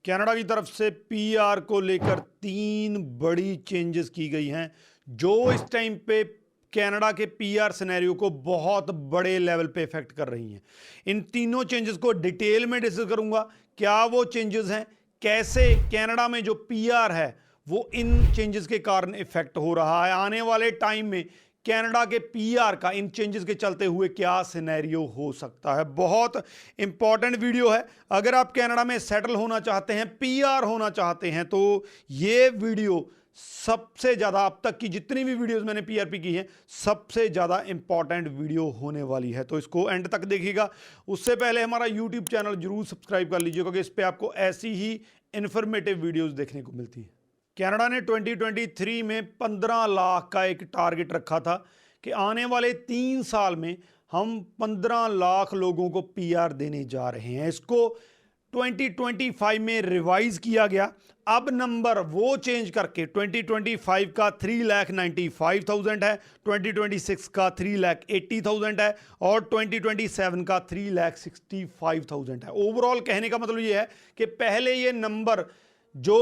Canada की तरफ से पीआर को लेकर 3 बड़ी चेंजेस की गई हैं जो इस टाइम पे कनाडा के पीआर सिनेरियो को बहुत बड़े लेवल पे इफेक्ट कर रही हैं। इन तीनों चेंजेस को डिटेल में डिस्कस करूंगा। क्या वो चेंजेस हैं, कैसे कनाडा में जो पीआर है वो इन चेंजेस के कारण इफेक्ट हो रहा है, आने वाले टाइम में कनाडा के पीआर का इन चेंजेस के चलते हुए क्या सिनेरियो हो सकता है। बहुत इंपॉर्टेंट वीडियो है। अगर आप कनाडा में सेटल होना चाहते हैं, पीआर होना चाहते हैं, तो ये वीडियो सबसे ज़्यादा, अब तक की जितनी भी वीडियोस मैंने पीआरपी की हैं, सबसे ज़्यादा इंपॉर्टेंट वीडियो होने वाली है, तो इसको एंड तक देखिएगा। उससे पहले हमारा यूट्यूब चैनल जरूर सब्सक्राइब कर लीजिए क्योंकि इस पर आपको ऐसी ही इंफॉर्मेटिव वीडियोस देखने को मिलती है। कनाडा ने 2023 में 15 लाख का एक टारगेट रखा था कि आने वाले 3 साल में हम 15 लाख लोगों को पीआर देने जा रहे हैं। इसको 2025 में रिवाइज किया गया। अब नंबर वो चेंज करके 2025 का 3,95,000 है, 2026 का 3,80,000 है और 2027 का 3,65,000 है। ओवरऑल कहने का मतलब ये है कि पहले ये नंबर जो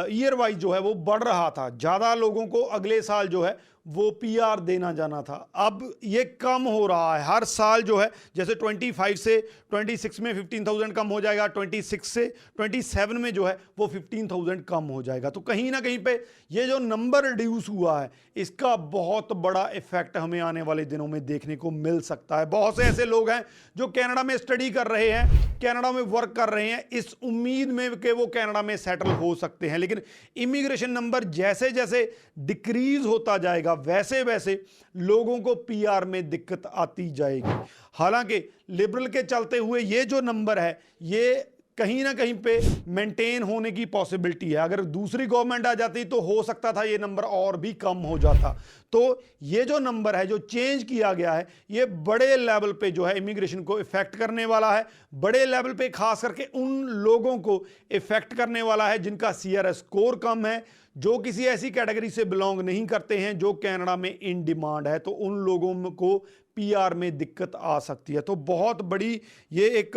ईयर वाइज जो है वो बढ़ रहा था, ज़्यादा लोगों को अगले साल जो है वो पीआर देना जाना था। अब ये कम हो रहा है हर साल जो है, जैसे 25 से 26 में 15,000 कम हो जाएगा, 26 से 27 में जो है वो 15,000 कम हो जाएगा। तो कहीं ना कहीं पे ये जो नंबर रिड्यूस हुआ है इसका बहुत बड़ा इफेक्ट हमें आने वाले दिनों में देखने को मिल सकता है। बहुत से ऐसे लोग हैं जो कनाडा में स्टडी कर रहे हैं, कनाडा में वर्क कर रहे हैं इस उम्मीद में कि वो कनाडा में सेटल हो सकते हैं, लेकिन इमिग्रेशन नंबर जैसे जैसे डिक्रीज होता जाएगा वैसे वैसे लोगों को पीआर में दिक्कत आती जाएगी। हालांकि लिबरल के चलते हुए ये जो नंबर है ये कहीं ना कहीं पे मेंटेन होने की पॉसिबिलिटी है। अगर दूसरी गवर्नमेंट आ जाती तो हो सकता था ये नंबर और भी कम हो जाता। तो ये जो नंबर है जो चेंज किया गया है ये बड़े लेवल पे जो है इमिग्रेशन को इफेक्ट करने वाला है। बड़े लेवल पे खास करके उन लोगों को इफेक्ट करने वाला है जिनका सीआरएस स्कोर कम है, जो किसी ऐसी कैटेगरी से बिलोंग नहीं करते हैं जो कनाडा में इन डिमांड है, तो उन लोगों को पीआर में दिक्कत आ सकती है। तो बहुत बड़ी ये एक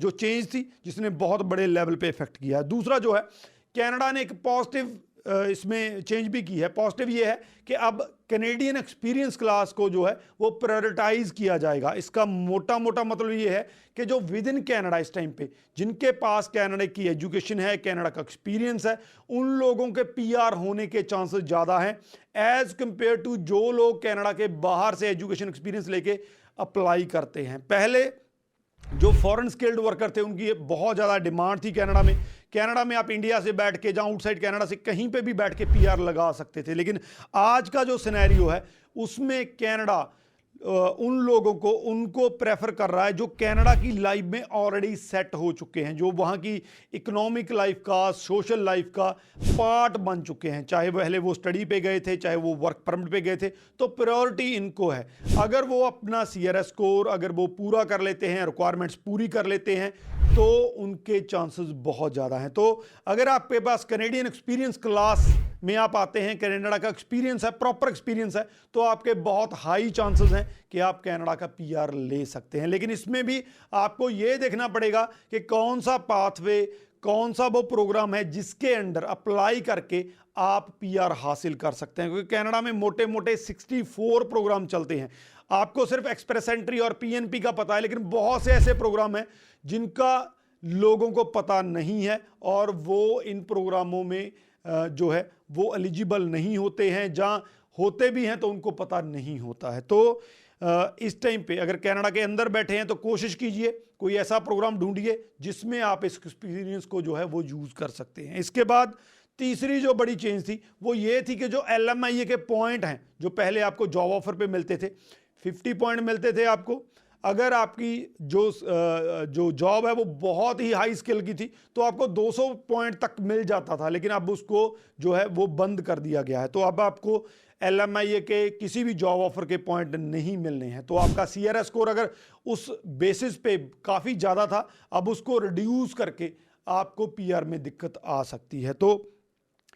जो चेंज थी जिसने बहुत बड़े लेवल पे इफेक्ट किया है। दूसरा जो है कनाडा ने एक पॉजिटिव इसमें चेंज भी की है। पॉजिटिव ये है कि अब कैनेडियन एक्सपीरियंस क्लास को जो है वो प्रायोरिटाइज किया जाएगा। इसका मोटा मोटा मतलब ये है कि जो विद इन कनाडा इस टाइम पे जिनके पास कनाडा की एजुकेशन है, कनाडा का एक्सपीरियंस है, उन लोगों के पीआर होने के चांसेस ज़्यादा हैं एज कंपेयर टू जो लोग कनाडा के बाहर से एजुकेशन एक्सपीरियंस लेके अप्लाई करते हैं। पहले जो फॉरेन स्किल्ड वर्कर थे उनकी बहुत ज़्यादा डिमांड थी कनाडा में। कनाडा में आप इंडिया से बैठ के जहाँ आउटसाइड कनाडा से कहीं पे भी बैठ के पीआर लगा सकते थे, लेकिन आज का जो सिनेरियो है उसमें कनाडा उन लोगों को उनको प्रेफर कर रहा है जो कनाडा की लाइफ में ऑलरेडी सेट हो चुके हैं, जो वहाँ की इकोनॉमिक लाइफ का, सोशल लाइफ का पार्ट बन चुके हैं। चाहे पहले वो स्टडी पे गए थे, चाहे वो वर्क परमिट पे गए थे, तो प्रायोरिटी इनको है। अगर वो अपना सीआरएस स्कोर अगर वो पूरा कर लेते हैं, रिक्वायरमेंट्स पूरी कर लेते हैं, तो उनके चांसेस बहुत ज़्यादा हैं। तो अगर आपके पास कैनेडियन एक्सपीरियंस क्लास में आप आते हैं, कनाडा का एक्सपीरियंस है, प्रॉपर एक्सपीरियंस है, तो आपके बहुत हाई चांसेस हैं कि आप कनाडा का पीआर ले सकते हैं। लेकिन इसमें भी आपको ये देखना पड़ेगा कि कौन सा पाथवे, कौन सा वो प्रोग्राम है जिसके अंडर अप्लाई करके आप पीआर हासिल कर सकते हैं, क्योंकि कनाडा में मोटे मोटे 64 प्रोग्राम चलते हैं। आपको सिर्फ एक्सप्रेस एंट्री और पीएनपी का पता है, लेकिन बहुत से ऐसे प्रोग्राम हैं जिनका लोगों को पता नहीं है और वो इन प्रोग्रामों में जो है वो एलिजिबल नहीं होते हैं, जहाँ होते भी हैं तो उनको पता नहीं होता है। तो इस टाइम पे अगर कनाडा के अंदर बैठे हैं तो कोशिश कीजिए कोई ऐसा प्रोग्राम ढूंढिए जिसमें आप इस एक्सपीरियंस को जो है वो यूज़ कर सकते हैं। इसके बाद तीसरी जो बड़ी चेंज थी वो ये थी कि जो एलएमआईए के पॉइंट हैं जो पहले आपको जॉब ऑफर पे मिलते थे, 50 पॉइंट मिलते थे आपको। अगर आपकी जो जॉब है वो बहुत ही हाई स्किल की थी तो आपको 200 पॉइंट तक मिल जाता था, लेकिन अब उसको जो है वो बंद कर दिया गया है। तो अब आपको एलएमआईए के किसी भी जॉब ऑफर के पॉइंट नहीं मिलने हैं। तो आपका सीआरएस स्कोर अगर उस बेसिस पे काफ़ी ज़्यादा था, अब उसको रिड्यूस करके आपको पीआर में दिक्कत आ सकती है। तो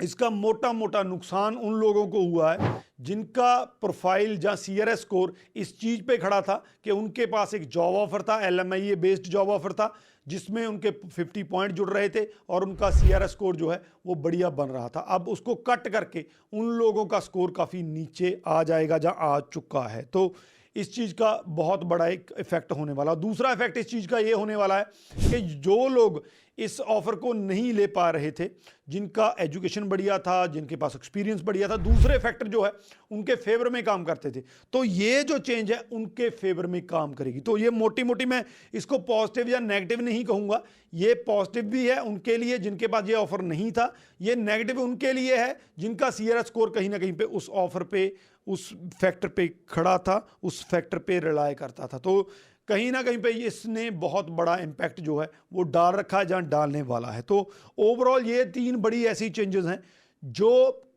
इसका मोटा मोटा नुकसान उन लोगों को हुआ है जिनका प्रोफाइल जहां सीआरएस स्कोर इस चीज पे खड़ा था कि उनके पास एक जॉब ऑफर था, एलएमआईए बेस्ड जॉब ऑफर था, जिसमें उनके 50 पॉइंट जुड़ रहे थे और उनका सीआरएस स्कोर जो है वो बढ़िया बन रहा था। अब उसको कट करके उन लोगों का स्कोर काफ़ी नीचे आ जाएगा जहां आ चुका है। तो इस चीज़ का बहुत बड़ा एक इफेक्ट होने वाला। दूसरा इफेक्ट इस चीज़ का ये होने वाला है कि जो लोग इस ऑफर को नहीं ले पा रहे थे, जिनका एजुकेशन बढ़िया था, जिनके पास एक्सपीरियंस बढ़िया था, दूसरे फैक्टर जो है उनके फेवर में काम करते थे, तो ये जो चेंज है उनके फेवर में काम करेगी। तो ये मोटी मोटी मैं इसको पॉजिटिव या नेगेटिव नहीं कहूँगा, ये पॉजिटिव भी है उनके लिए जिनके पास ये ऑफर नहीं था, ये नेगेटिव उनके लिए है जिनका सीआरएस स्कोर कहीं ना कहीं पे उस ऑफर पे, उस फैक्टर पे खड़ा था, उस फैक्टर पे रिलाय करता था। तो कहीं ना कहीं पे इसने बहुत बड़ा इम्पैक्ट जो है वो डाल रखा है, जहाँ डालने वाला है। तो ओवरऑल ये 3 बड़ी ऐसी चेंजेस हैं जो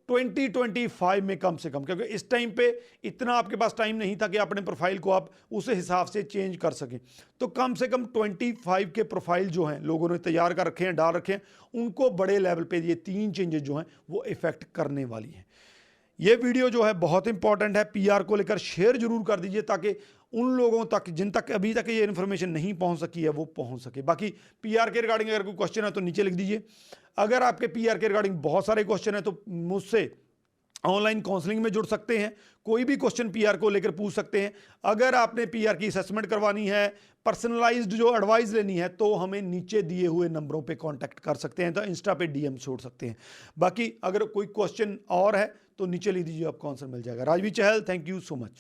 2025 में कम से कम, क्योंकि इस टाइम पे इतना आपके पास टाइम नहीं था कि अपने प्रोफाइल को आप उस हिसाब से चेंज कर सकें, तो कम से कम 25 के प्रोफाइल जो हैं लोगों ने तैयार कर रखे हैं, डाल रखे हैं, उनको बड़े लेवल पे ये 3 चेंजेस जो हैं वो इफेक्ट करने वाली हैं। ये वीडियो जो है बहुत इंपॉर्टेंट है, पीआर को लेकर शेयर जरूर कर दीजिए ताकि उन लोगों तक जिन तक अभी तक ये इन्फॉर्मेशन नहीं पहुंच सकी है वो पहुंच सके। बाकी पीआर के रिगार्डिंग अगर कोई क्वेश्चन है तो नीचे लिख दीजिए। अगर आपके पीआर के रिगार्डिंग बहुत सारे क्वेश्चन है तो मुझसे ऑनलाइन काउंसलिंग में जुड़ सकते हैं, कोई भी क्वेश्चन पीआर को लेकर पूछ सकते हैं। अगर आपने पीआर की असेसमेंट करवानी है, पर्सनलाइज्ड जो एडवाइस लेनी है, तो हमें नीचे दिए हुए नंबरों पे कांटेक्ट कर सकते हैं, तो इंस्टा पे डीएम छोड़ सकते हैं। बाकी अगर कोई क्वेश्चन और है तो नीचे लिख दीजिए, आपको आंसर मिल जाएगा। राजवीर चहल, थैंक यू सो मच।